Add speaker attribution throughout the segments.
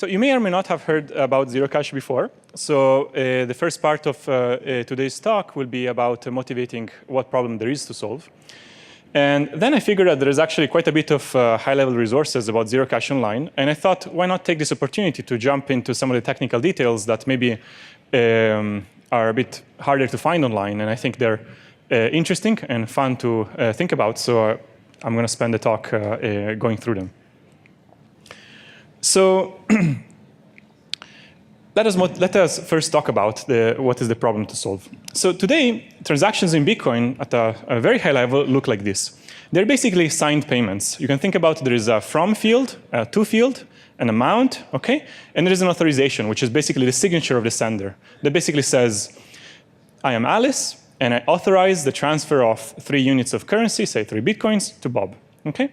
Speaker 1: So you may or may not have heard about Zerocash before. So the first part of today's talk will be about motivating what problem there is to solve. And then I figured that there is actually quite a bit of high-level resources about Zerocash online. And I thought, why not take this opportunity to jump into some of the technical details that maybe are a bit harder to find online. And I think they're interesting and fun to think about. So I'm going to spend the talk going through them. So let us first talk about what is the problem to solve. So today, transactions in Bitcoin at a very high level look like this. They're basically signed payments. You can think about there is a from field, a to field, an amount, okay? And there is an authorization, which is basically the signature of the sender. That basically says, I am Alice, and I authorize the transfer of 3 units of currency, say 3 Bitcoins, to Bob, okay?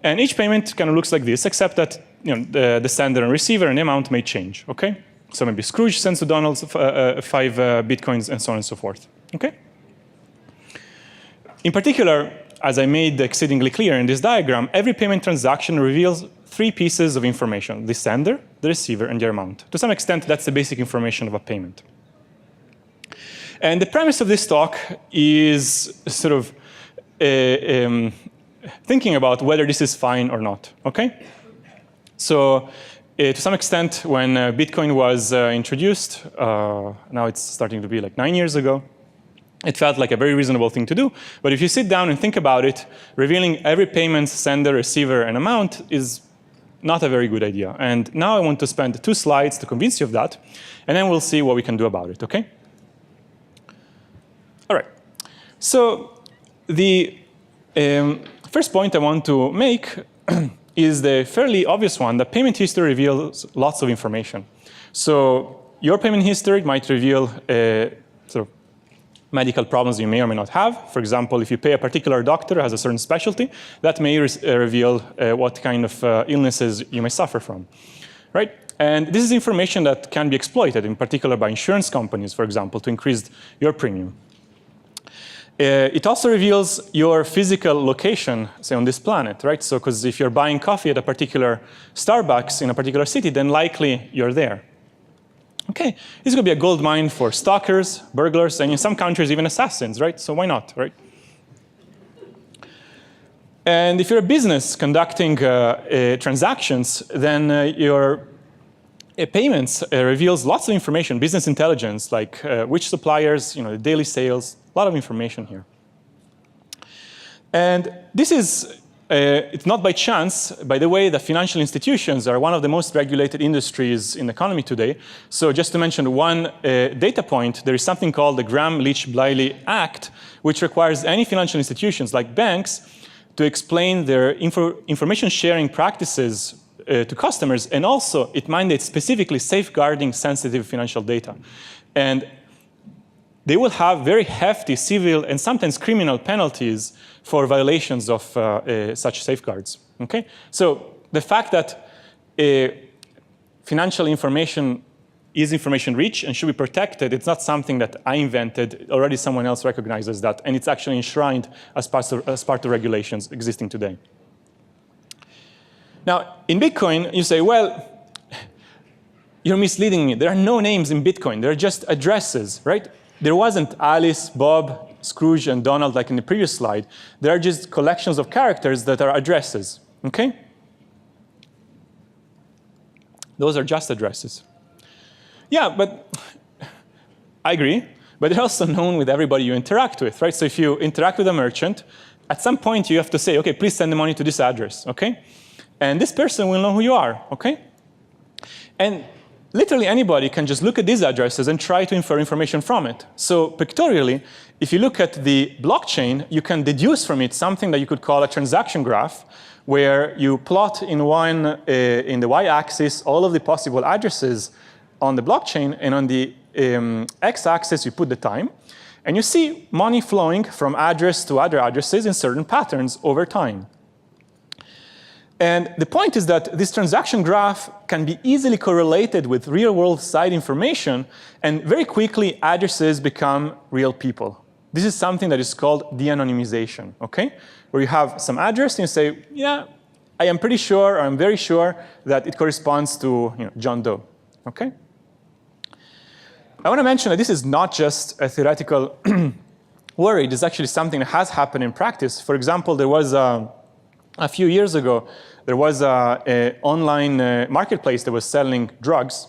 Speaker 1: And each payment kind of looks like this, except that the sender and receiver and the amount may change, okay? So maybe Scrooge sends to Donald 5 Bitcoins and so on and so forth, okay? In particular, as I made exceedingly clear in this diagram, every payment transaction reveals 3 pieces of information: the sender, the receiver, and the amount. To some extent, that's the basic information of a payment. And the premise of this talk is sort of thinking about whether this is fine or not, okay? So to some extent, when Bitcoin was introduced, now it's starting to be like 9 years ago, it felt like a very reasonable thing to do. But if you sit down and think about it, revealing every payment, sender, receiver, and amount is not a very good idea. And now I want to spend 2 slides to convince you of that, and then we'll see what we can do about it, okay? All right. So the first point I want to make is the fairly obvious one, that payment history reveals lots of information. So your payment history might reveal sort of medical problems you may or may not have. For example, if you pay a particular doctor who has a certain specialty, that may reveal what kind of illnesses you may suffer from, right? And this is information that can be exploited, in particular by insurance companies, for example, to increase your premium. It also reveals your physical location, say, on this planet, right? So, because if you're buying coffee at a particular Starbucks in a particular city, then likely you're there. Okay, this is going to be a gold mine for stalkers, burglars, and in some countries, even assassins, right? So why not, right? And if you're a business conducting transactions, then your payments reveals lots of information, business intelligence, like which suppliers, the daily sales, a lot of information here. And this is, it's not by chance, by the way, that financial institutions are one of the most regulated industries in the economy today. So just to mention one data point, there is something called the Gramm-Leach-Bliley Act, which requires any financial institutions, like banks, to explain their information sharing practices to customers, and also it mandates specifically safeguarding sensitive financial data. And they will have very hefty civil and sometimes criminal penalties for violations of such safeguards, okay? So the fact that financial information is information rich and should be protected, it's not something that I invented. Already someone else recognizes that, and it's actually enshrined as part of regulations existing today. Now, in Bitcoin, you say, well, you're misleading me. There are no names in Bitcoin. There are just addresses, right? There wasn't Alice, Bob, Scrooge, and Donald like in the previous slide. There are just collections of characters that are addresses, okay? Those are just addresses. Yeah, but I agree. But they're also known with everybody you interact with, right? So if you interact with a merchant, at some point you have to say, okay, please send the money to this address, okay? And this person will know who you are, okay? And literally anybody can just look at these addresses and try to infer information from it. So pictorially, if you look at the blockchain, you can deduce from it something that you could call a transaction graph, where you plot in the y-axis all of the possible addresses on the blockchain, and on the x-axis you put the time, and you see money flowing from address to other addresses in certain patterns over time. And the point is that this transaction graph can be easily correlated with real-world side information, and very quickly addresses become real people. This is something that is called de-anonymization, okay? Where you have some address and you say, yeah, I am pretty sure, or I'm very sure, that it corresponds to John Doe. Okay? I want to mention that this is not just a theoretical worry. This is actually something that has happened in practice. For example, there was a few years ago, there was an online marketplace that was selling drugs.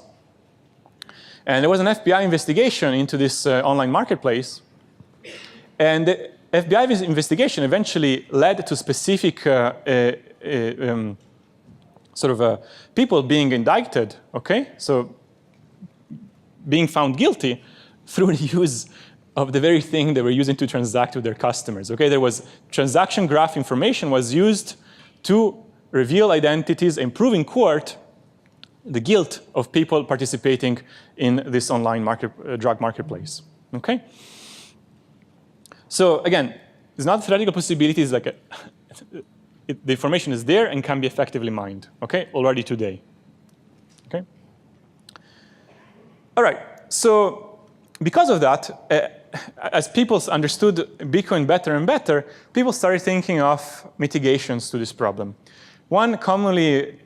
Speaker 1: And there was an FBI investigation into this online marketplace. And the FBI investigation eventually led to specific people being indicted, okay? So being found guilty through the use of the very thing they were using to transact with their customers, okay? There was transaction graph information was used to reveal identities and prove in court the guilt of people participating in this online drug marketplace, okay? So again, it's not a theoretical possibility, it's like the information is there and can be effectively mined, okay, already today, okay? All right, so because of that, as people understood Bitcoin better and better, people started thinking of mitigations to this problem. One commonly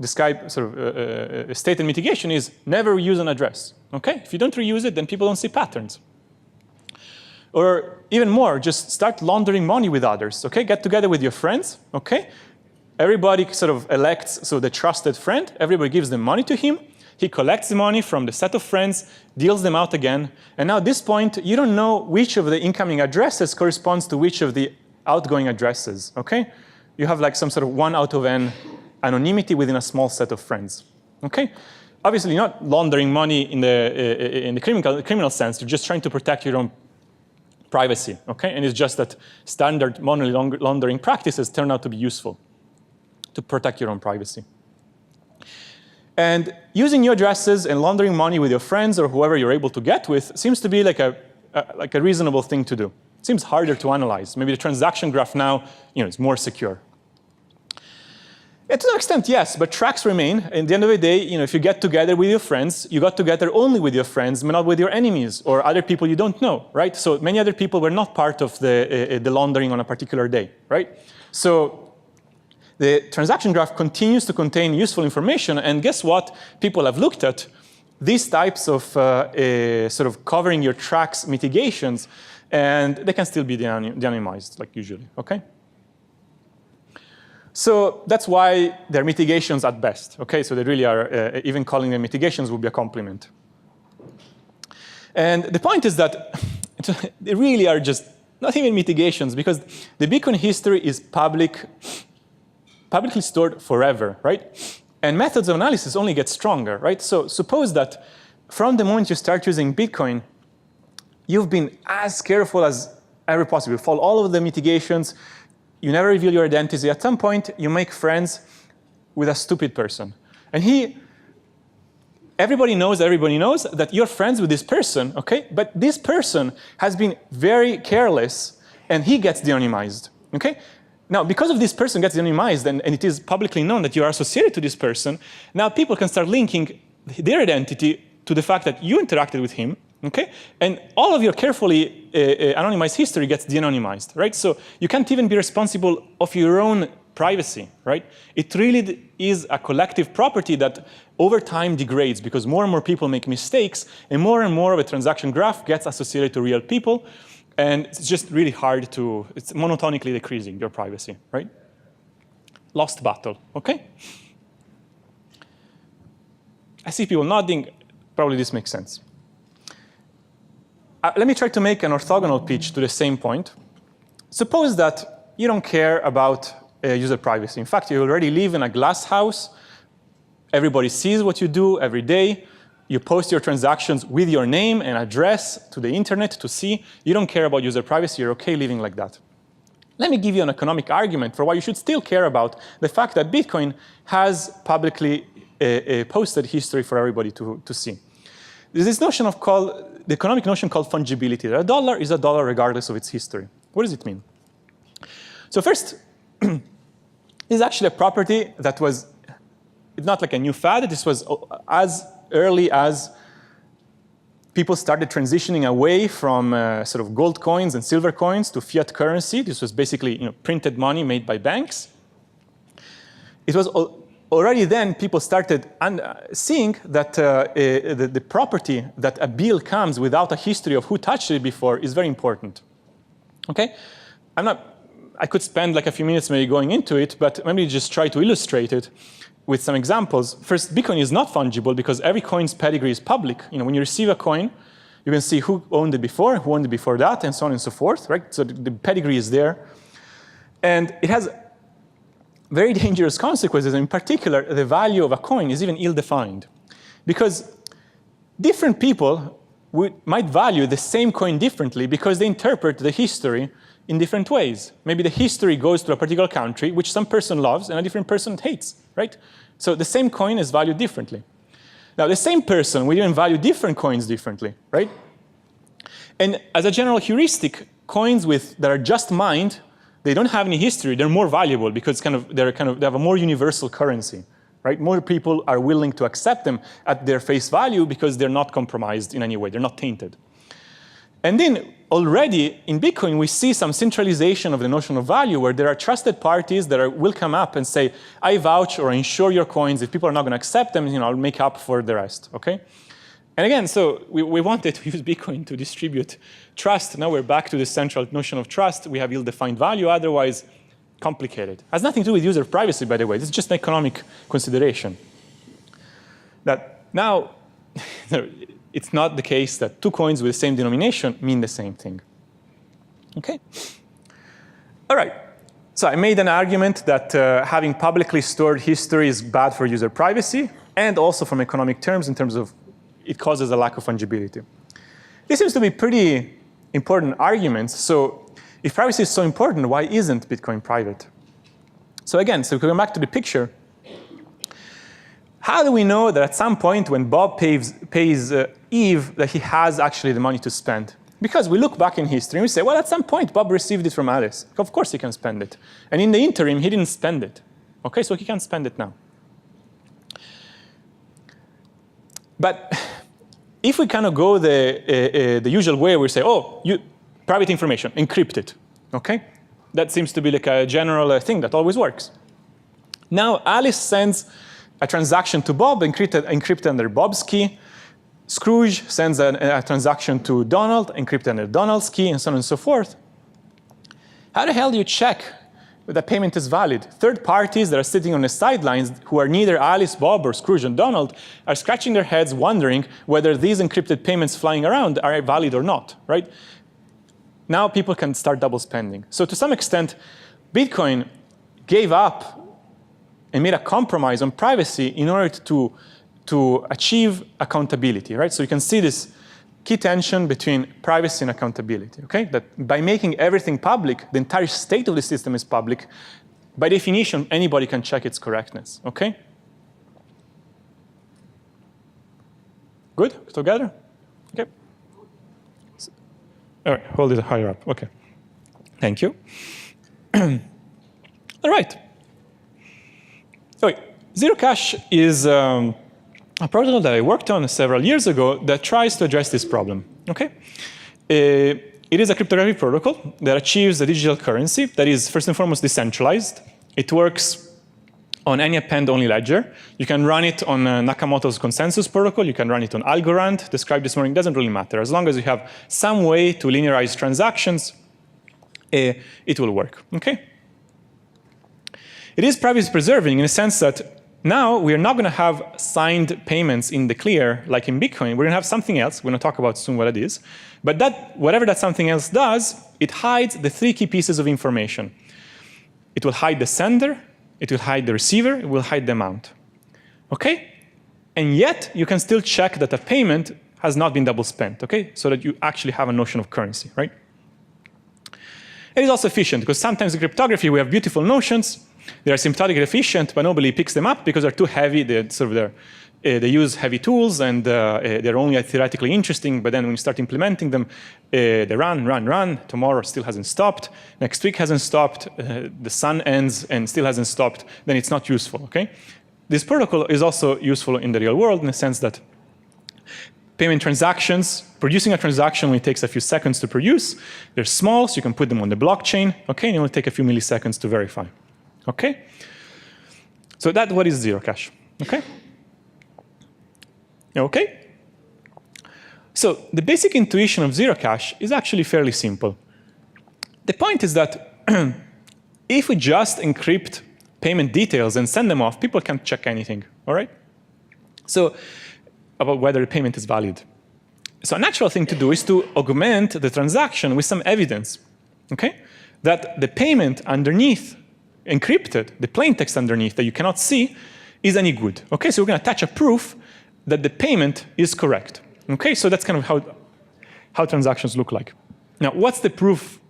Speaker 1: described stated mitigation is never reuse an address, okay? If you don't reuse it, then people don't see patterns. Or even more, just start laundering money with others, okay? Get together with your friends, okay? Everybody sort of elects, so the trusted friend, everybody gives them money to him. He collects the money from the set of friends, deals them out again. And now at this point, you don't know which of the incoming addresses corresponds to which of the outgoing addresses, okay? You have like some sort of 1 out of n anonymity within a small set of friends, okay? Obviously, you're not laundering money in the criminal sense. You're just trying to protect your own privacy, okay? And it's just that standard money laundering practices turn out to be useful to protect your own privacy. And using new addresses and laundering money with your friends or whoever you're able to get with seems to be like a reasonable thing to do. It seems harder to analyze. Maybe the transaction graph now, is more secure. And to an extent, yes, but tracks remain. At the end of the day, if you get together with your friends, you got together only with your friends, but not with your enemies or other people you don't know, right? So many other people were not part of the laundering on a particular day, right? So the transaction graph continues to contain useful information, and guess what? People have looked at these types of sort of covering your tracks mitigations, and they can still be de-anonymized, like usually, okay? So that's why they're mitigations at best, okay? So they really are, even calling them mitigations would be a compliment. And the point is that they really are just not even mitigations, because the Bitcoin history is publicly stored forever, right? And methods of analysis only get stronger, right? So suppose that from the moment you start using Bitcoin, you've been as careful as ever possible. Follow all of the mitigations. You never reveal your identity. At some point, you make friends with a stupid person. And everybody knows that you're friends with this person, okay? But this person has been very careless, and he gets de-anonymized, okay? Now, because of this person gets anonymized, and it is publicly known that you are associated to this person, now people can start linking their identity to the fact that you interacted with him, okay? And all of your carefully anonymized history gets de-anonymized, right? So you can't even be responsible of your own privacy, right? It really is a collective property that over time degrades because more and more people make mistakes, and more of a transaction graph gets associated to real people. And it's just really hard it's monotonically decreasing your privacy, right? Lost battle, okay? I see people nodding. Probably this makes sense. Let me try to make an orthogonal pitch to the same point. Suppose that you don't care about user privacy. In fact, you already live in a glass house. Everybody sees what you do every day. You post your transactions with your name and address to the internet to see. You don't care about user privacy. You're OK living like that. Let me give you an economic argument for why you should still care about the fact that Bitcoin has publicly posted history for everybody to see. There's this notion the economic notion called fungibility. That a dollar is a dollar regardless of its history. What does it mean? So first, this is actually a property that was not like a new fad. This was as early as people started transitioning away from sort of gold coins and silver coins to fiat currency. This was basically printed money made by banks. it was already then people started seeing that the property that a bill comes without a history of who touched it before is very important. Okay, I could spend like a few minutes maybe going into it, but let me just try to illustrate it with some examples. First, Bitcoin is not fungible because every coin's pedigree is public. When you receive a coin, you can see who owned it before, who owned it before that, and so on and so forth, right? So the pedigree is there. And it has very dangerous consequences. In particular, the value of a coin is even ill-defined. Because different people might value the same coin differently because they interpret the history in different ways. Maybe the history goes to a particular country, which some person loves and a different person hates, right? So the same coin is valued differently. Now, the same person will even value different coins differently, right? And as a general heuristic, coins that are just mined, they don't have any history. They're more valuable because they have a more universal currency, right? More people are willing to accept them at their face value because they're not compromised in any way. They're not tainted. And then already in Bitcoin, we see some centralization of the notion of value where there are trusted parties that will come up and say, I vouch or insure your coins. If people are not going to accept them, I'll make up for the rest, okay? And again, so we wanted to use Bitcoin to distribute trust. Now we're back to the central notion of trust. We have ill-defined value, otherwise complicated. It has nothing to do with user privacy, by the way. This is just an economic consideration. That now, it's not the case that two coins with the same denomination mean the same thing. Okay? All right. So I made an argument that having publicly stored history is bad for user privacy and also from economic terms in terms of it causes a lack of fungibility. This seems to be pretty important arguments. So if privacy is so important, why isn't Bitcoin private? So again, so going back to the picture, how do we know that at some point when Bob pays Eve that he has actually the money to spend? Because we look back in history and we say, well, at some point Bob received it from Alice. Of course he can spend it. And in the interim, he didn't spend it. Okay, so he can't spend it now. But if we kind of go the usual way, we say, oh, private information, encrypt it. Okay? That seems to be like a general thing that always works. Now Alice sends a transaction to Bob, encrypted under Bob's key. Scrooge sends a transaction to Donald, encrypted under Donald's key, and so on and so forth. How the hell do you check that the payment is valid? Third parties that are sitting on the sidelines, who are neither Alice, Bob, or Scrooge and Donald, are scratching their heads wondering whether these encrypted payments flying around are valid or not, right? Now people can start double spending. So to some extent, Bitcoin gave up and made a compromise on privacy in order to achieve accountability, right? So you can see this key tension between privacy and accountability, okay? That by making everything public, the entire state of the system is public. By definition, anybody can check its correctness, okay? Good? Together? Okay. All right, hold it higher up. Okay. Thank you. All right. Okay. Zerocash is a protocol that I worked on several years ago that tries to address this problem. Okay? It is a cryptographic protocol that achieves a digital currency that is first and foremost decentralized. It works on any append-only ledger. You can run it on Nakamoto's consensus protocol. You can run it on Algorand. Described this morning, doesn't really matter. As long as you have some way to linearize transactions, it will work. Okay? It is privacy preserving in the sense that now we are not going to have signed payments in the clear like in Bitcoin. We're going to have something else. We're going to talk about soon what it is. But whatever that something else does, it hides the three key pieces of information. It will hide the sender, it will hide the receiver, it will hide the amount. Okay? And yet you can still check that a payment has not been double spent, okay? So that you actually have a notion of currency, right? It is also efficient because sometimes in cryptography we have beautiful notions. They are symptotically efficient, but nobody picks them up because they're too heavy. They use heavy tools, and they're only theoretically interesting. But then when you start implementing them, they run. Tomorrow still hasn't stopped. Next week hasn't stopped. The sun ends and still hasn't stopped. Then it's not useful. Okay. This protocol is also useful in the real world in the sense that payment transactions, producing a transaction only takes a few seconds to produce. They're small, so you can put them on the blockchain. Okay, and it will take a few milliseconds to verify. Okay? So that's what is Zerocash. Okay? Okay? So the basic intuition of Zerocash is actually fairly simple. The point is that if we just encrypt payment details and send them off, people can't check anything, all right? So about whether the payment is valid. So a natural thing to do is to augment the transaction with some evidence, okay? That the payment underneath, encrypted, the plain text underneath that you cannot see, is any good, okay? So we're going to attach a proof that the payment is correct, okay? So that's kind of how transactions look like. Now, what's the proof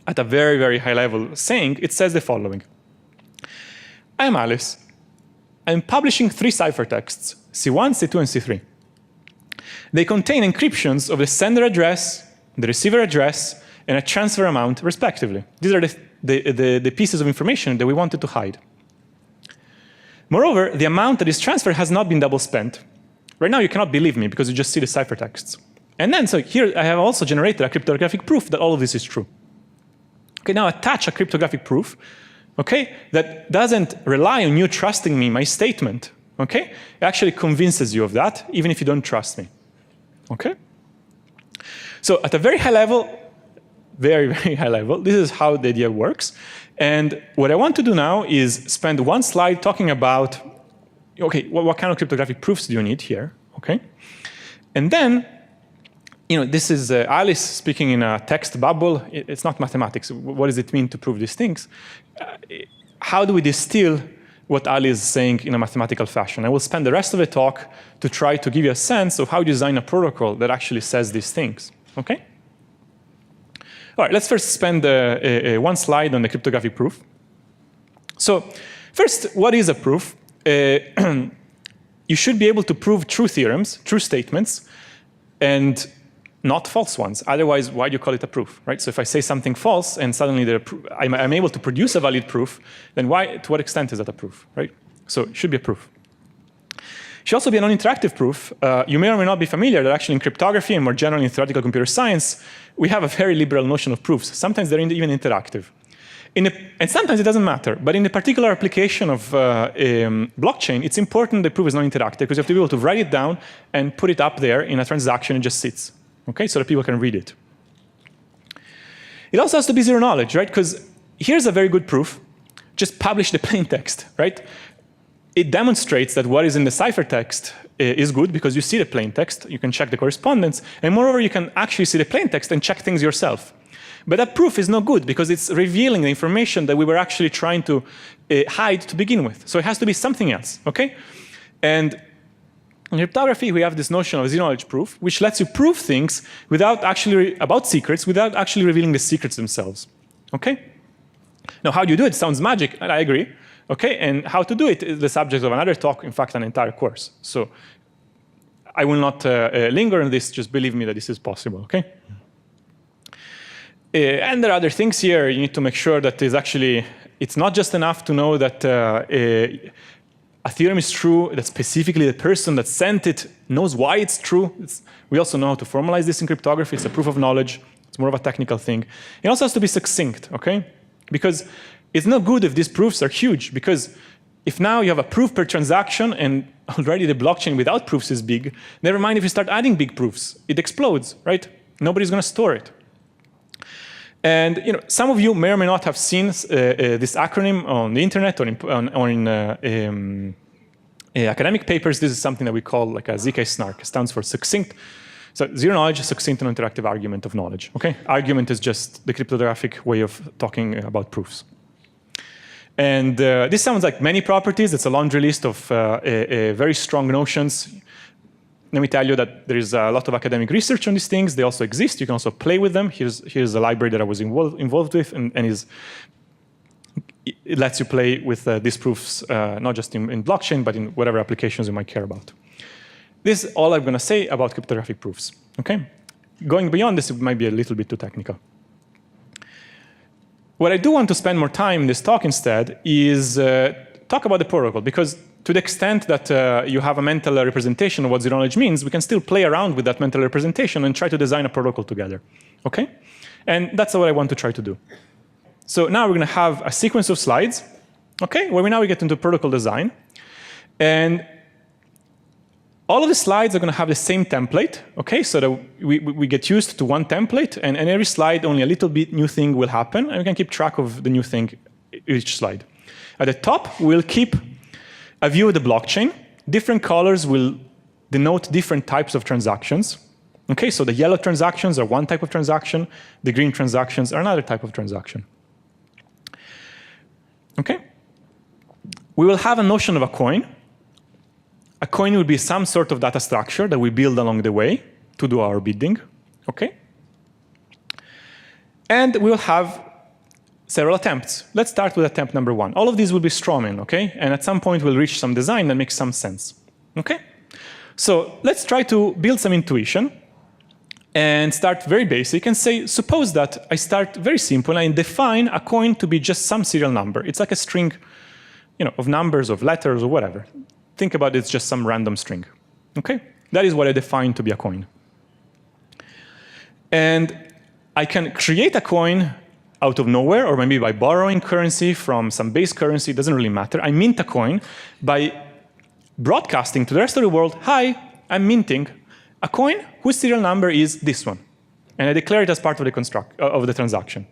Speaker 1: at a very, very high level saying? It says the following. I am Alice. I'm publishing 3 ciphertexts, C1, C2, and C3. They contain encryptions of the sender address, the receiver address, and a transfer amount, respectively. These are the pieces of information that we wanted to hide. Moreover, the amount that is transferred has not been double spent. Right now, you cannot believe me because you just see the ciphertexts. And then, so here I have also generated a cryptographic proof that all of this is true. Okay, now attach a cryptographic proof, okay, that doesn't rely on you trusting me, my statement, okay? It actually convinces you of that, even if you don't trust me, okay? So at a very high level, very, very high level, this is how the idea works. And what I want to do now is spend one slide talking about, okay, what kind of cryptographic proofs do you need here, okay? And then, this is Alice speaking in a text bubble. It's not mathematics. What does it mean to prove these things? How do we distill what Alice is saying in a mathematical fashion? I will spend the rest of the talk to try to give you a sense of how you design a protocol that actually says these things, okay? All right, let's first spend one slide on the cryptographic proof. So first, what is a proof? You should be able to prove true theorems, true statements, and not false ones. Otherwise, why do you call it a proof, right? So if I say something false and suddenly I'm able to produce a valid proof, then to what extent is that a proof, right? So it should be a proof. It should also be a non-interactive proof. You may or may not be familiar that actually in cryptography and more generally in theoretical computer science, we have a very liberal notion of proofs. Sometimes they're even interactive. And sometimes it doesn't matter. But in the particular application of blockchain, it's important the proof is non-interactive because you have to be able to write it down and put it up there in a transaction and just sits, okay, so that people can read it. It also has to be zero knowledge, right? Because here's a very good proof. Just publish the plain text, right? It demonstrates that what is in the ciphertext is good because you see the plain text. You can check the correspondence. And moreover, you can actually see the plain text and check things yourself. But that proof is no good because it's revealing the information that we were actually trying to hide to begin with. So it has to be something else, okay? And in cryptography, we have this notion of zero-knowledge proof, which lets you prove things about secrets without actually revealing the secrets themselves, okay? Now, how do you do it? Sounds magic, and I agree, okay? And how to do it is the subject of another talk, in fact, an entire course. So I will not linger on this, just believe me that this is possible, okay? And there are other things here. You need to make sure that it's not just enough to know that a theorem is true, that specifically the person that sent it knows why it's true. We also know how to formalize this in cryptography. It's a proof of knowledge. It's more of a technical thing. It also has to be succinct, okay? Because it's not good if these proofs are huge, because if now you have a proof per transaction and already the blockchain without proofs is big, never mind if you start adding big proofs. It explodes, right? Nobody's going to store it. And some of you may or may not have seen this acronym on the internet or in academic papers. This is something that we call like a ZK snark. It stands for succinct. So zero knowledge, succinct and interactive argument of knowledge. Okay, argument is just the cryptographic way of talking about proofs. And this sounds like many properties. It's a laundry list of very strong notions. Let me tell you that there is a lot of academic research on these things. They also exist. You can also play with them. Here's a library that I was involved with, and it lets you play with these proofs, not just in blockchain, but in whatever applications you might care about. This is all I'm going to say about cryptographic proofs. Okay? Going beyond this, it might be a little bit too technical. What I do want to spend more time in this talk instead is talk about the protocol, because to the extent that you have a mental representation of what zero knowledge means, we can still play around with that mental representation and try to design a protocol together. Okay? And that's what I want to try to do. So now we're going to have a sequence of slides. Okay, well, now we get into protocol design. And all of the slides are going to have the same template, okay? So that we get used to one template, and every slide, only a little bit new thing will happen, and we can keep track of the new thing each slide. At the top, we'll keep a view of the blockchain. Different colors will denote different types of transactions. Okay, so the yellow transactions are one type of transaction. The green transactions are another type of transaction. Okay? We will have a notion of a coin. A coin will be some sort of data structure that we build along the way to do our bidding. Okay? And we will have several attempts. Let's start with attempt number 1. All of these will be strawman, okay? And at some point, we'll reach some design that makes some sense. Okay? So let's try to build some intuition and start very basic and say, suppose that I start very simple and define a coin to be just some serial number. It's like a string, of numbers, of letters, or whatever. Think about it, it's just some random string. Okay? That is what I define to be a coin. And I can create a coin out of nowhere, or maybe by borrowing currency from some base currency. It doesn't really matter. I mint a coin by broadcasting to the rest of the world, hi, I'm minting a coin whose serial number is this one. And I declare it as part of the transaction.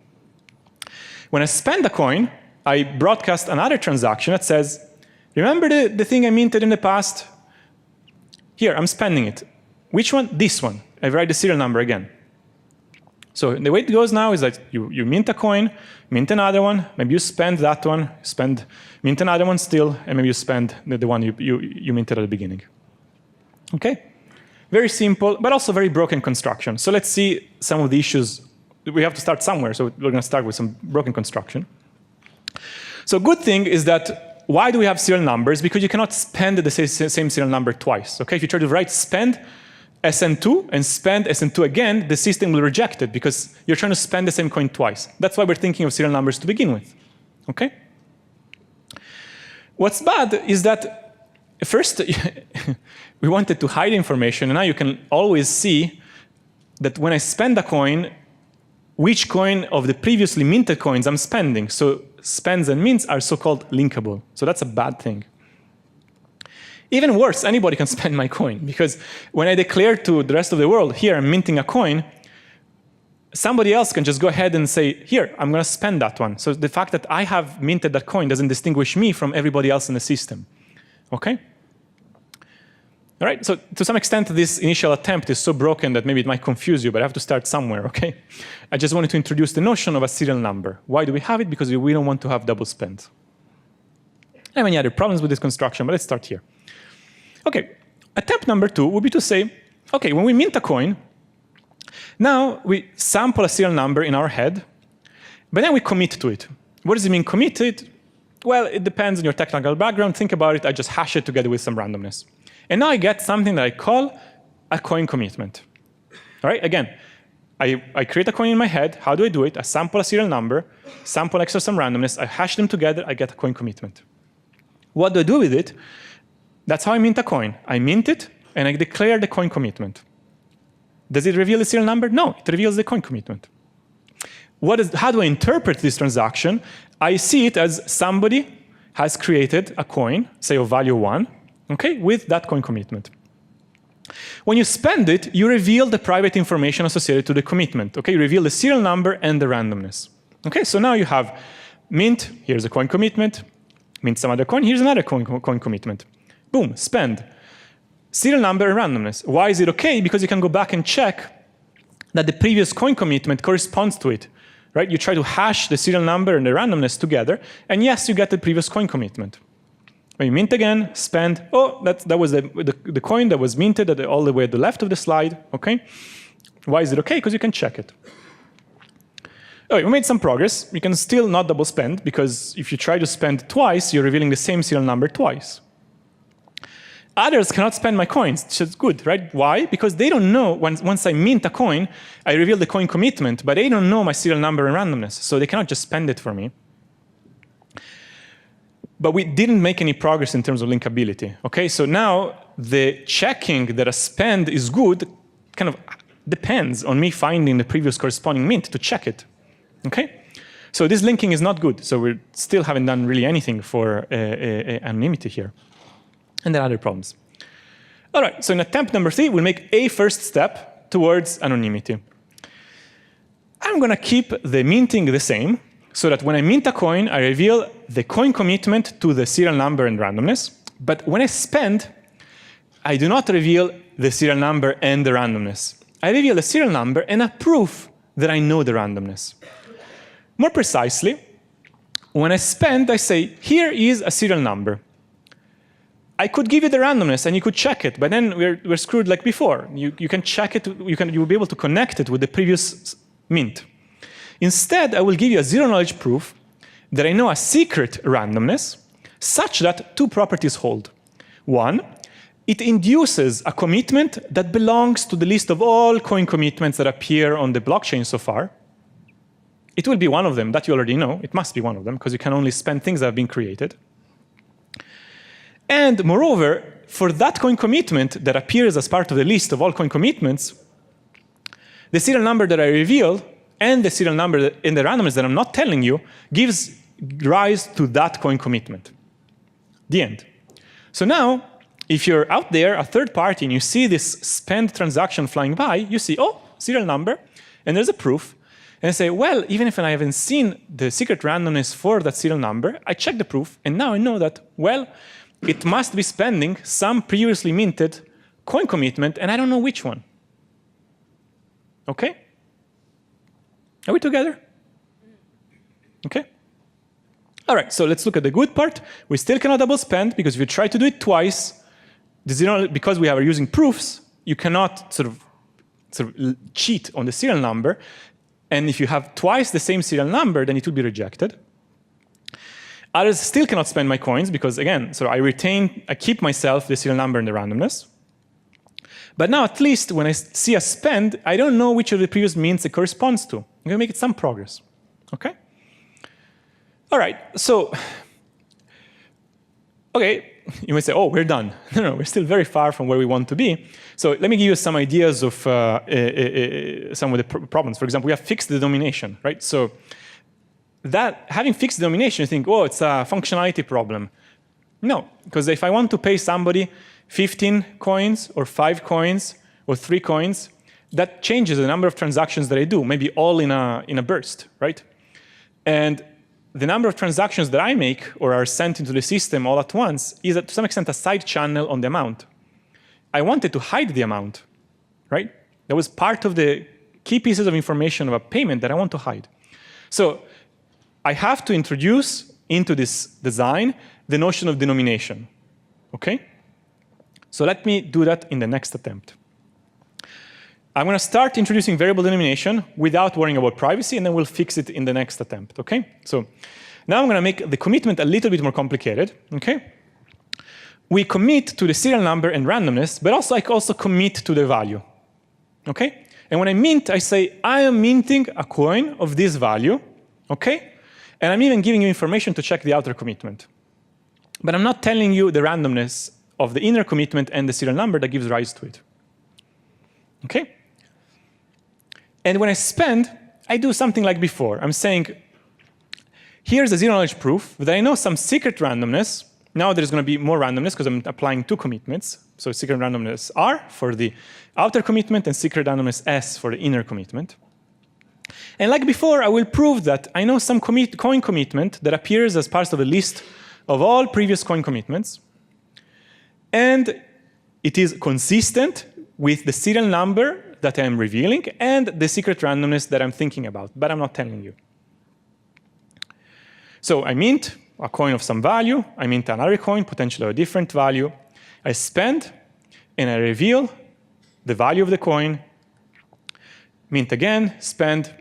Speaker 1: When I spend a coin, I broadcast another transaction that says, remember the thing I minted in the past? Here, I'm spending it. Which one? This one. I write the serial number again. So the way it goes now is that you mint a coin, mint another one, maybe you spend that one, mint another one still, and maybe you spend the one you minted at the beginning. Okay? Very simple, but also very broken construction. So let's see some of the issues. We have to start somewhere, so we're going to start with some broken construction. So good thing is that why do we have serial numbers? Because you cannot spend the same serial number twice. Okay? If you try to write spend SN2 and spend SN2 again, the system will reject it because you're trying to spend the same coin twice. That's why we're thinking of serial numbers to begin with. Okay? What's bad is that first we wanted to hide information, and now you can always see that when I spend a coin, which coin of the previously minted coins I'm spending. So spends and mints are so-called linkable. So that's a bad thing. Even worse, anybody can spend my coin, because when I declare to the rest of the world, here, I'm minting a coin, somebody else can just go ahead and say, here, I'm going to spend that one. So the fact that I have minted that coin doesn't distinguish me from everybody else in the system. Okay? All right, so to some extent, this initial attempt is so broken that maybe it might confuse you, but I have to start somewhere, okay? I just wanted to introduce the notion of a serial number. Why do we have it? Because we don't want to have double spend. I have many other problems with this construction, but let's start here. Okay, attempt number 2 would be to say, okay, when we mint a coin, now we sample a serial number in our head, but then we commit to it. What does it mean committed? Well, it depends on your technical background. Think about it. I just hash it together with some randomness. And now I get something that I call a coin commitment. All right, again, I create a coin in my head. How do I do it? I sample a serial number, sample extra some randomness, I hash them together, I get a coin commitment. What do I do with it? That's how I mint a coin. I mint it, and I declare the coin commitment. Does it reveal the serial number? No, it reveals the coin commitment. How do I interpret this transaction? I see it as somebody has created a coin, say of value 1, okay, with that coin commitment. When you spend it, you reveal the private information associated to the commitment. Okay, you reveal the serial number and the randomness. Okay, so now you have mint, here's a coin commitment, mint some other coin, here's another coin commitment. Boom, spend. Serial number and randomness. Why is it okay? Because you can go back and check that the previous coin commitment corresponds to it. Right? You try to hash the serial number and the randomness together, and yes, you get the previous coin commitment. When you mint again, spend, oh, that was the coin that was minted all the way at the left of the slide. Okay? Why is it okay? Because you can check it. Okay, we made some progress. You can still not double spend, because if you try to spend twice, you're revealing the same serial number twice. Others cannot spend my coins, which is good, right? Why? Because they don't know, once I mint a coin, I reveal the coin commitment, but they don't know my serial number and randomness, so they cannot just spend it for me. But we didn't make any progress in terms of linkability, okay? So now the checking that a spend is good kind of depends on me finding the previous corresponding mint to check it, okay? So this linking is not good. So we still haven't done really anything for anonymity here. And there are other problems. All right, so in attempt number 3, we'll make a first step towards anonymity. I'm going to keep the minting the same, so that when I mint a coin, I reveal the coin commitment to the serial number and randomness. But when I spend, I do not reveal the serial number and the randomness. I reveal the serial number and a proof that I know the randomness. More precisely, when I spend, I say, here is a serial number. I could give you the randomness and you could check it, but then we're screwed like before. You can check it, you will be able to connect it with the previous mint. Instead, I will give you a zero-knowledge proof that I know a secret randomness such that 2 properties hold. 1, it induces a commitment that belongs to the list of all coin commitments that appear on the blockchain so far. It will be one of them, that you already know. It must be one of them, because you can only spend things that have been created. And moreover, for that coin commitment that appears as part of the list of all coin commitments, the serial number that I reveal and the serial number in the randomness that I'm not telling you gives rise to that coin commitment. The end. So now, if you're out there, a third party, and you see this spend transaction flying by, you see, oh, serial number, and there's a proof. And I say, well, even if I haven't seen the secret randomness for that serial number, I check the proof, and now I know that, well, it must be spending some previously minted coin commitment, and I don't know which one. Okay? Are we together? Okay? All right, so let's look at the good part. We still cannot double spend, because if you try to do it twice, because we are using proofs, you cannot sort of cheat on the serial number. And if you have twice the same serial number, then it will be rejected. Others still cannot spend my coins, because again, so I keep myself the serial number and the randomness. But now at least when I see a spend, I don't know which of the previous mints it corresponds to. I'm going to make it some progress. Okay? All right, so, okay, you may say, oh, we're done. No, we're still very far from where we want to be. So let me give you some ideas of some of the problems. For example, we have fixed denomination, right? So that having fixed denomination, you think, oh, it's a functionality problem. No, because if I want to pay somebody 15 coins or 5 coins or 3 coins, that changes the number of transactions that I do, maybe all in a burst, right? And the number of transactions that I make or are sent into the system all at once is to some extent a side channel on the amount. I wanted to hide the amount, right? That was part of the key pieces of information of a payment that I want to hide. So I have to introduce into this design the notion of denomination, okay? So let me do that in the next attempt. I'm going to start introducing variable denomination without worrying about privacy, and then we'll fix it in the next attempt, okay? So now I'm going to make the commitment a little bit more complicated, okay? We commit to the serial number and randomness, but also I also commit to the value, okay? And when I mint, I say, I am minting a coin of this value, okay? And I'm even giving you information to check the outer commitment. But I'm not telling you the randomness of the inner commitment and the serial number that gives rise to it, okay? And when I spend, I do something like before. I'm saying, here's a zero-knowledge proof that I know some secret randomness. Now there's going to be more randomness because I'm applying 2 commitments. So secret randomness R for the outer commitment and secret randomness S for the inner commitment. And like before, I will prove that I know some coin commitment that appears as part of a list of all previous coin commitments. And it is consistent with the serial number that I am revealing and the secret randomness that I'm thinking about, but I'm not telling you. So I mint a coin of some value. I mint another coin, potentially of a different value. I spend, and I reveal the value of the coin. Mint again, spend.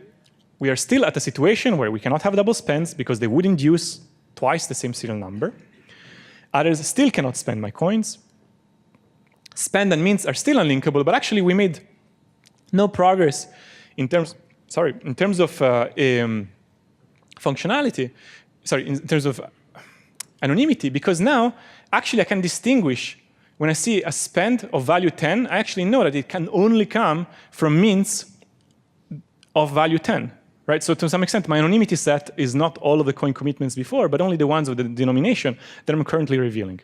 Speaker 1: We are still at a situation where we cannot have double spends because they would induce twice the same serial number. Others still cannot spend my coins. Spend and mints are still unlinkable, but actually we made no progress in terms of functionality, in terms of anonymity, because now actually I can distinguish when I see a spend of value 10, I actually know that it can only come from mints of value 10, right? So to some extent, my anonymity set is not all of the coin commitments before, but only the ones with the denomination that I'm currently revealing.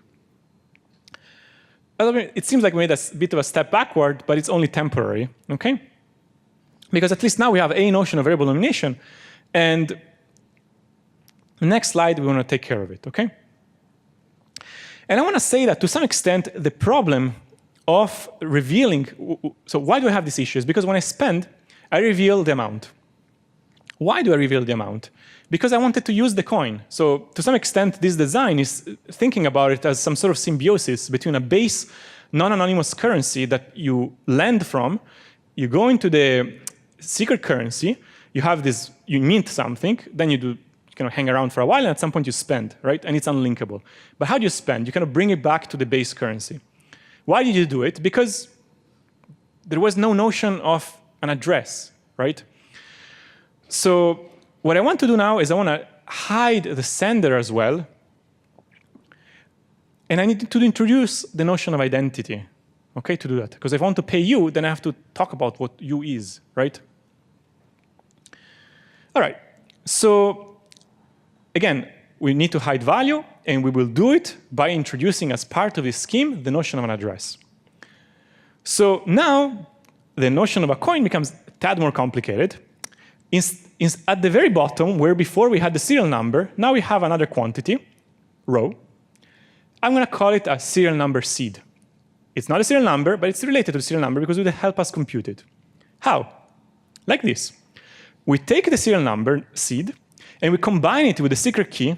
Speaker 1: It seems like we made a bit of a step backward, but it's only temporary, okay? Because at least now we have a notion of variable denomination, and the next slide, we want to take care of it, okay? And I want to say that to some extent, the problem of revealing, so why do I have these issues? Because when I spend, I reveal the amount. Why do I reveal the amount? Because I wanted to use the coin. So to some extent, this design is thinking about it as some sort of symbiosis between a base non-anonymous currency that you lend from, you go into the secret currency, you have this, you mint something, then you kind of hang around for a while, and at some point you spend, right? And it's unlinkable. But how do you spend? You kind of bring it back to the base currency. Why did you do it? Because there was no notion of an address, right? So what I want to do now is I want to hide the sender as well. And I need to introduce the notion of identity, okay, to do that. Because if I want to pay you, then I have to talk about what you is, right? All right. So again, we need to hide value, and we will do it by introducing as part of this scheme the notion of an address. So now the notion of a coin becomes a tad more complicated. At the very bottom, where before we had the serial number, now we have another quantity, row. I'm going to call it a serial number seed. It's not a serial number, but it's related to the serial number because it will help us compute it. How? Like this. We take the serial number seed, and we combine it with the secret key.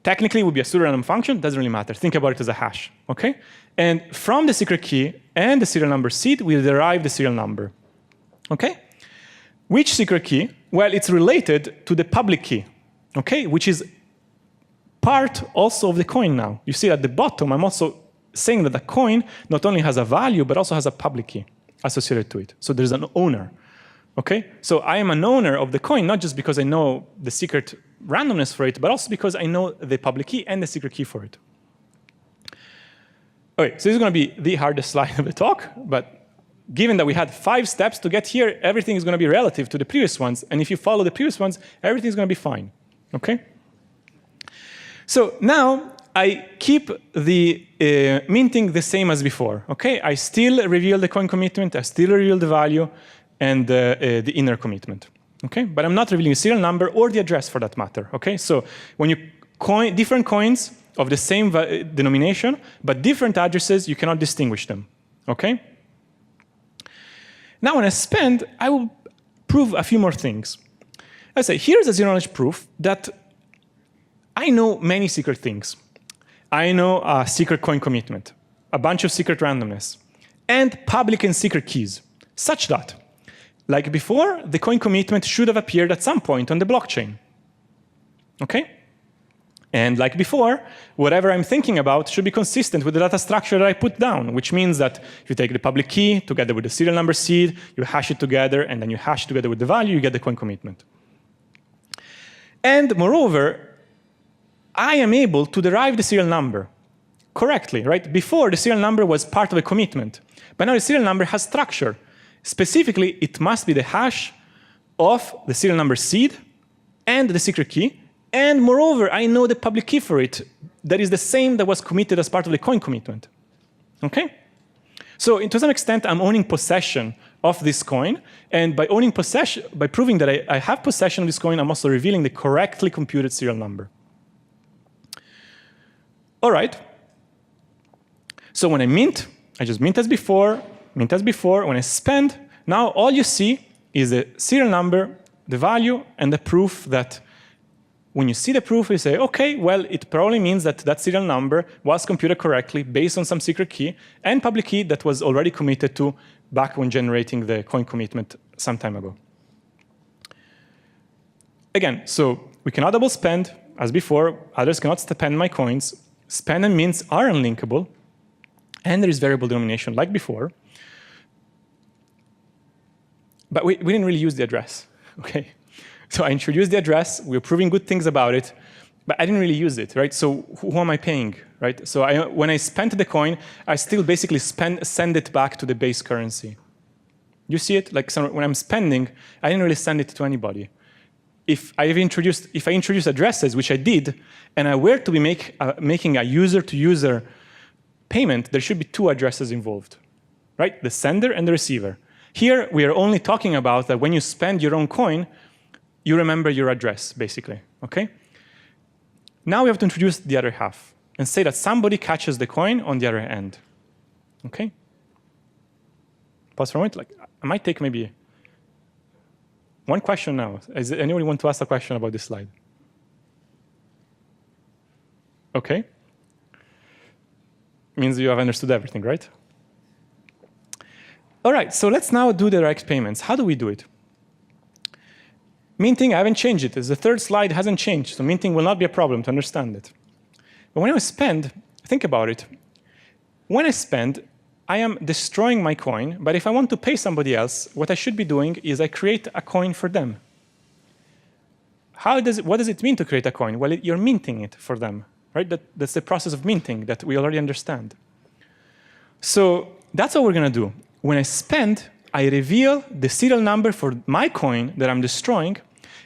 Speaker 1: Technically, it would be a pseudo-random function. Doesn't really matter. Think about it as a hash, okay? And from the secret key and the serial number seed, we derive the serial number, okay? Which secret key? Well, it's related to the public key, okay? Which is part also of the coin now. You see at the bottom, I'm also saying that the coin not only has a value, but also has a public key associated to it. So there's an owner. Okay, so I am an owner of the coin, not just because I know the secret randomness for it, but also because I know the public key and the secret key for it. Okay, so this is going to be the hardest slide of the talk, but given that we had 5 steps to get here, everything is going to be relative to the previous ones, and if you follow the previous ones, everything is going to be fine. Okay? So now I keep the minting the same as before. Okay, I still reveal the coin commitment, I still reveal the value, and the inner commitment, okay? But I'm not revealing the serial number or the address for that matter, okay? So when you coin different coins of the same denomination, but different addresses, you cannot distinguish them, okay? Now when I spend, I will prove a few more things. I say, here's a zero-knowledge proof that I know many secret things. I know a secret coin commitment, a bunch of secret randomness, and public and secret keys, such that like before, the coin commitment should have appeared at some point on the blockchain. Okay? And like before, whatever I'm thinking about should be consistent with the data structure that I put down, which means that if you take the public key together with the serial number seed, you hash it together, and then you hash together with the value, you get the coin commitment. And moreover, I am able to derive the serial number correctly, right? Before, the serial number was part of a commitment, but now the serial number has structure. Specifically, it must be the hash of the serial number seed and the secret key. And moreover, I know the public key for it that is the same that was committed as part of the coin commitment. Okay? So to some extent, I'm owning possession of this coin. And by owning possession, by proving that I have possession of this coin, I'm also revealing the correctly computed serial number. All right. So when I mint, I just mint as before. When I spend, now all you see is the serial number, the value, and the proof that when you see the proof, you say, okay, well, it probably means that that serial number was computed correctly based on some secret key and public key that was already committed to back when generating the coin commitment some time ago. Again, so we cannot double spend as before. Others cannot spend my coins. Spend and mints are unlinkable. And there is variable denomination like before. But we didn't really use the address, okay? So I introduced the address, we were proving good things about it, but I didn't really use it, right? So who am I paying, right? So when I spent the coin, I still basically send it back to the base currency. You see it? Like when I'm spending, I didn't really send it to anybody. if I introduce addresses, which I did, and I were to be making a user-to-user payment, there should be two addresses involved, right? The sender and the receiver. Here, we are only talking about that when you spend your own coin, you remember your address, basically, okay? Now we have to introduce the other half and say that somebody catches the coin on the other end, okay? Pause for a moment. Like, I might take maybe one question now. Does anybody want to ask a question about this slide? Okay. Means you have understood everything, right? All right, so let's now do the direct payments. How do we do it? Minting, I haven't changed it. The third slide hasn't changed, so minting will not be a problem to understand it. But when I spend, think about it. When I spend, I am destroying my coin, but if I want to pay somebody else, what I should be doing is I create a coin for them. What does it mean to create a coin? Well, you're minting it for them, right? That's the process of minting that we already understand. So that's what we're going to do. When I spend, I reveal the serial number for my coin that I'm destroying,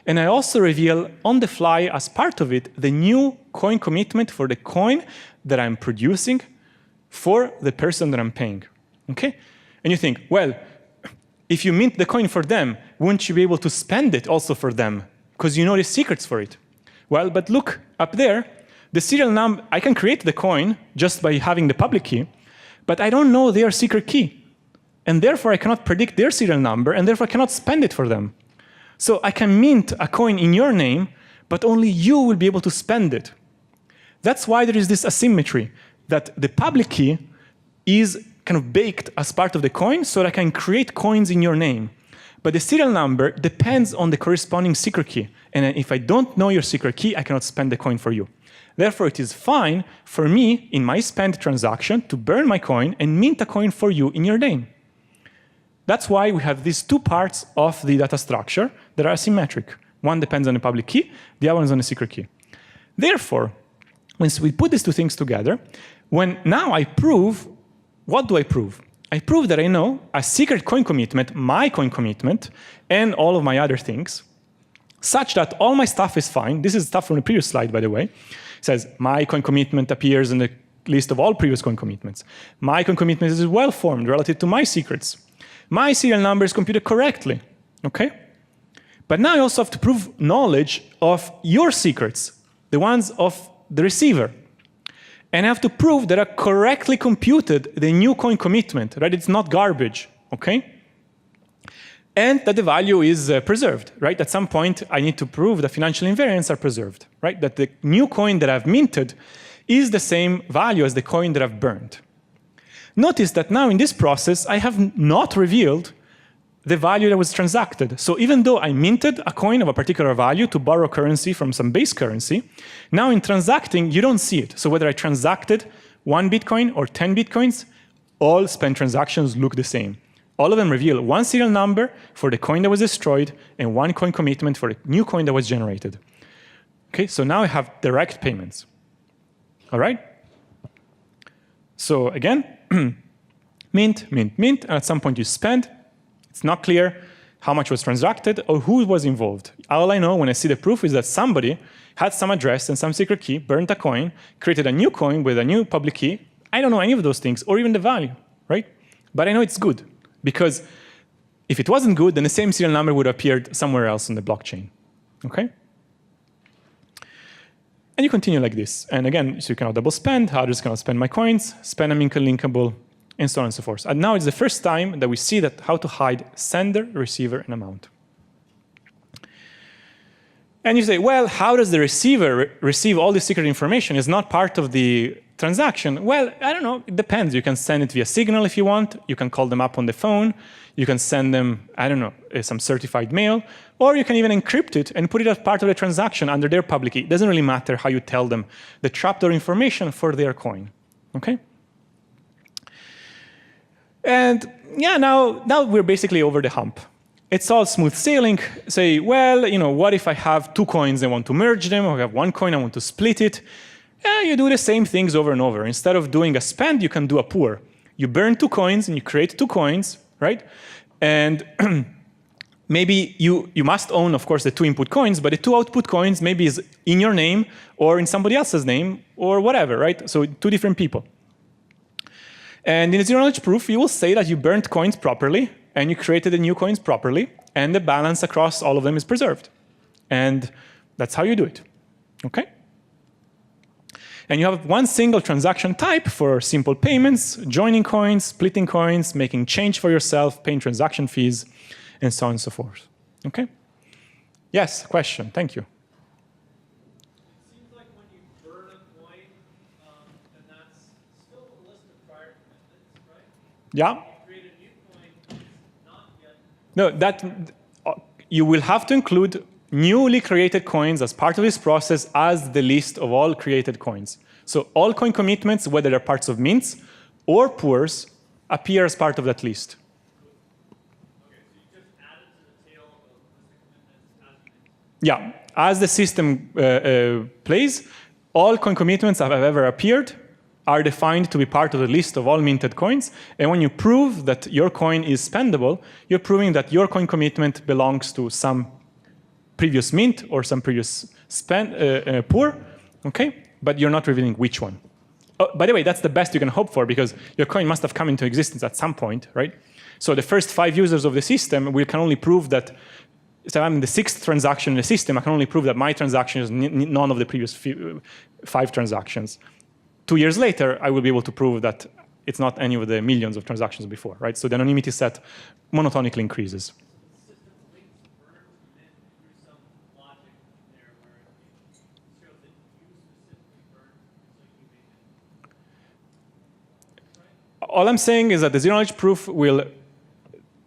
Speaker 1: and I also reveal on the fly, as part of it, the new coin commitment for the coin that I'm producing for the person that I'm paying, okay? And you think, well, if you mint the coin for them, wouldn't you be able to spend it also for them? Because you know the secrets for it. Well, but look up there, the serial number, I can create the coin just by having the public key, but I don't know their secret key. And therefore, I cannot predict their serial number, and therefore I cannot spend it for them. So I can mint a coin in your name, but only you will be able to spend it. That's why there is this asymmetry, that the public key is kind of baked as part of the coin, so that I can create coins in your name. But the serial number depends on the corresponding secret key. And if I don't know your secret key, I cannot spend the coin for you. Therefore, it is fine for me, in my spend transaction, to burn my coin and mint a coin for you in your name. That's why we have these two parts of the data structure that are asymmetric. One depends on the public key, the other one is on the secret key. Therefore, once we put these two things together, when now I prove, what do I prove? I prove that I know a secret coin commitment, my coin commitment, and all of my other things, such that all my stuff is fine. This is stuff from the previous slide, by the way. It says my coin commitment appears in the list of all previous coin commitments. My coin commitment is well formed relative to my secrets. My serial number is computed correctly, okay? But now I also have to prove knowledge of your secrets, the ones of the receiver. And I have to prove that I correctly computed the new coin commitment, right? It's not garbage, okay? And that the value is preserved, right? At some point, I need to prove that financial invariants are preserved, right? That the new coin that I've minted is the same value as the coin that I've burned. Notice that now in this process, I have not revealed the value that was transacted. So even though I minted a coin of a particular value to borrow currency from some base currency, now in transacting, you don't see it. So whether I transacted 1 Bitcoin or 10 Bitcoins, all spend transactions look the same. All of them reveal one serial number for the coin that was destroyed and one coin commitment for the new coin that was generated. Okay, so now I have direct payments. All right? So again, mint, mint, mint, and at some point you spend. It's not clear how much was transacted or who was involved. All I know when I see the proof is that somebody had some address and some secret key, burned a coin, created a new coin with a new public key. I don't know any of those things or even the value, right? But I know it's good because if it wasn't good, then the same serial number would have appeared somewhere else on the blockchain, okay? And you continue like this. And again, so you cannot double spend, others cannot spend my coins, spend them linkable, and so on and so forth. And now it's the first time that we see that how to hide sender, receiver, and amount. And you say, well, how does the receiver receive all this secret information? It's not part of the transaction. Well, I don't know. It depends. You can send it via Signal if you want. You can call them up on the phone. You can send them, I don't know, some certified mail. Or you can even encrypt it and put it as part of the transaction under their public key. It doesn't really matter how you tell them the trapdoor information for their coin. Okay? And yeah, now we're basically over the hump. It's all smooth sailing. Say, well, you know, what if I have two coins and want to merge them, or I have one coin and want to split it? Yeah, you do the same things over and over. Instead of doing a spend, you can do a pour. You burn two coins and you create two coins, right? And maybe you must own, of course, the 2 input coins, but the 2 output coins maybe is in your name or in somebody else's name or whatever, right? So 2 different people. And in a zero-knowledge proof, you will say that you burnt coins properly and you created the new coins properly, and the balance across all of them is preserved. And that's how you do it, okay? And you have one single transaction type for simple payments, joining coins, splitting coins, making change for yourself, paying transaction fees, and so on and so forth. Okay? Yes, question. Thank you.
Speaker 2: It seems like when you burn a coin, then that's still a list of prior commitments, right?
Speaker 1: Yeah?
Speaker 2: You create a new coin, it's not yet.
Speaker 1: No, that you will have to include newly created coins as part of this process as the list of all created coins. So all coin commitments, whether they're parts of mints or poors, appear as part of that list.
Speaker 2: Okay, so you just add it to the tail of the list of commitments as
Speaker 1: Yeah, as the system plays, all coin commitments that have ever appeared are defined to be part of the list of all minted coins. And when you prove that your coin is spendable, you're proving that your coin commitment belongs to some previous mint or some previous poor, okay? But you're not revealing which one. Oh, by the way, that's the best you can hope for because your coin must have come into existence at some point, right? So the first 5 users of the system, we can only prove that, so I'm the 6th transaction in the system, I can only prove that my transaction is none of the previous 5 transactions. 2 years later, I will be able to prove that it's not any of the millions of transactions before, right? So the anonymity set monotonically increases. All I'm saying is that the zero-knowledge proof will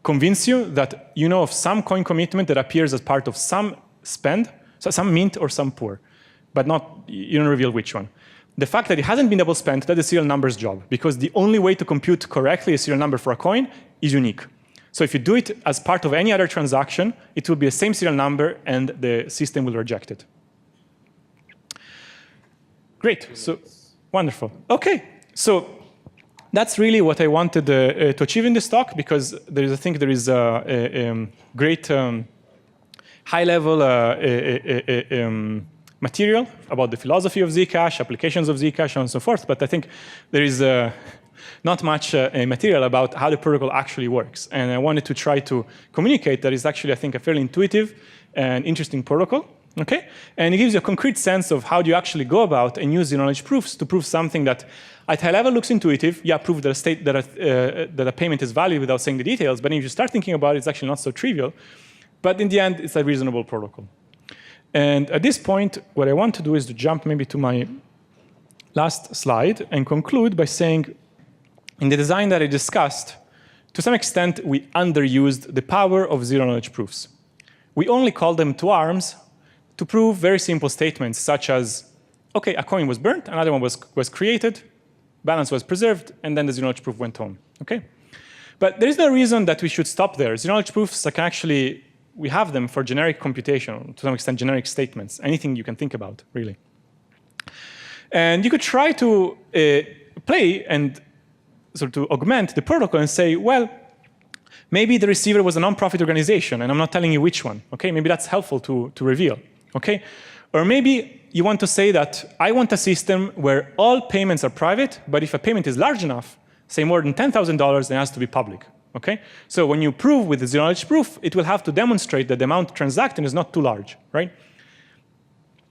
Speaker 1: convince you that you know of some coin commitment that appears as part of some spend, so some mint or some poor, but you don't reveal which one. The fact that it hasn't been double spent, that's the serial number's job, because the only way to compute correctly a serial number for a coin is unique. So if you do it as part of any other transaction, it will be the same serial number and the system will reject it. Great, so wonderful. Okay, so that's really what I wanted to achieve in this talk, because I think there is a great high-level material about the philosophy of Zcash, applications of Zcash, and so forth. But I think there is not much material about how the protocol actually works. And I wanted to try to communicate that it's actually, I think, a fairly intuitive and interesting protocol. Okay? And it gives you a concrete sense of how do you actually go about and use zero-knowledge proofs to prove something that at high level looks intuitive. Yeah, prove that a payment is valid without saying the details. But if you start thinking about it, it's actually not so trivial. But in the end, it's a reasonable protocol. And at this point, what I want to do is to jump maybe to my last slide and conclude by saying, in the design that I discussed, to some extent, we underused the power of zero-knowledge proofs. We only called them to arms to prove very simple statements, such as, OK, a coin was burnt, another one was created, balance was preserved, and then the zero-knowledge proof went home. Okay? But there is no reason that we should stop there. Zero-knowledge proofs can actually, we have them for generic computation, to some extent generic statements, anything you can think about, really. And you could try to play and sort of augment the protocol and say, well, maybe the receiver was a non-profit organization, and I'm not telling you which one. Okay? Maybe that's helpful to reveal. Okay? Or maybe you want to say that I want a system where all payments are private, but if a payment is large enough, say more than $10,000, then it has to be public. Okay? So when you prove with the zero-knowledge proof, it will have to demonstrate that the amount transacted is not too large, right?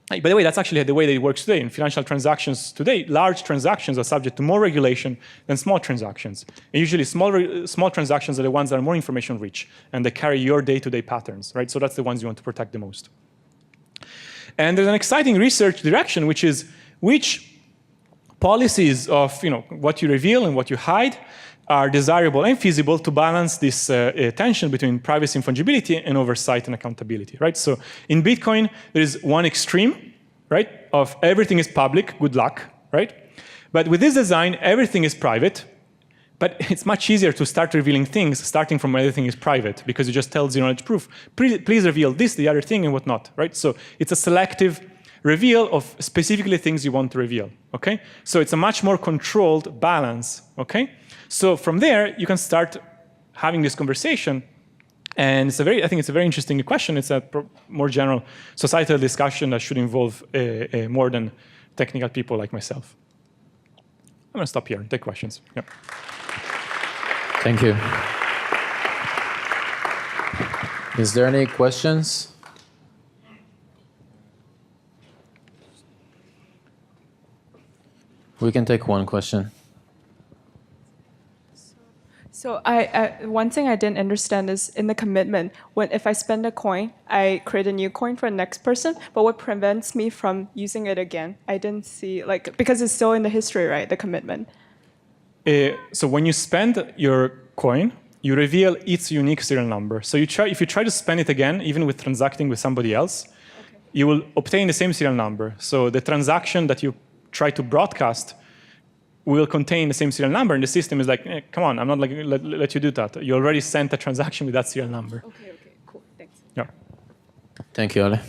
Speaker 1: By the way, that's actually the way that it works today. In financial transactions today, large transactions are subject to more regulation than small transactions. And usually small transactions are the ones that are more information rich, and they carry your day-to-day patterns, right? So that's the ones you want to protect the most. And there's an exciting research direction, which is which policies of what you reveal and what you hide are desirable and feasible to balance this tension between privacy and fungibility and oversight and accountability, right? So in Bitcoin, there is one extreme, right, of everything is public, good luck, right? But with this design, everything is private, but it's much easier to start revealing things starting from when everything is private, because you just tell zero-knowledge proof, please reveal this, the other thing, and whatnot, right? So it's a selective reveal of specifically things you want to reveal, okay? So it's a much more controlled balance, okay? So from there, you can start having this conversation And I think it's a very interesting question. It's a more general societal discussion that should involve more than technical people like myself. I'm going to stop here and take questions. Yeah.
Speaker 3: Thank you. Is there any questions? We can take one question.
Speaker 4: So one thing I didn't understand is in the commitment, if I spend a coin, I create a new coin for the next person, but what prevents me from using it again? I didn't see, because it's still in the history, right, the commitment?
Speaker 1: So when you spend your coin, you reveal its unique serial number. So if you try to spend it again, even with transacting with somebody else, you will obtain the same serial number. So the transaction that you try to broadcast will contain the same serial number, and the system is like, come on, I'm not like let you do that. You already sent a transaction with that serial number.
Speaker 4: Okay, cool, thanks.
Speaker 1: Yeah.
Speaker 3: Thank you, Ale.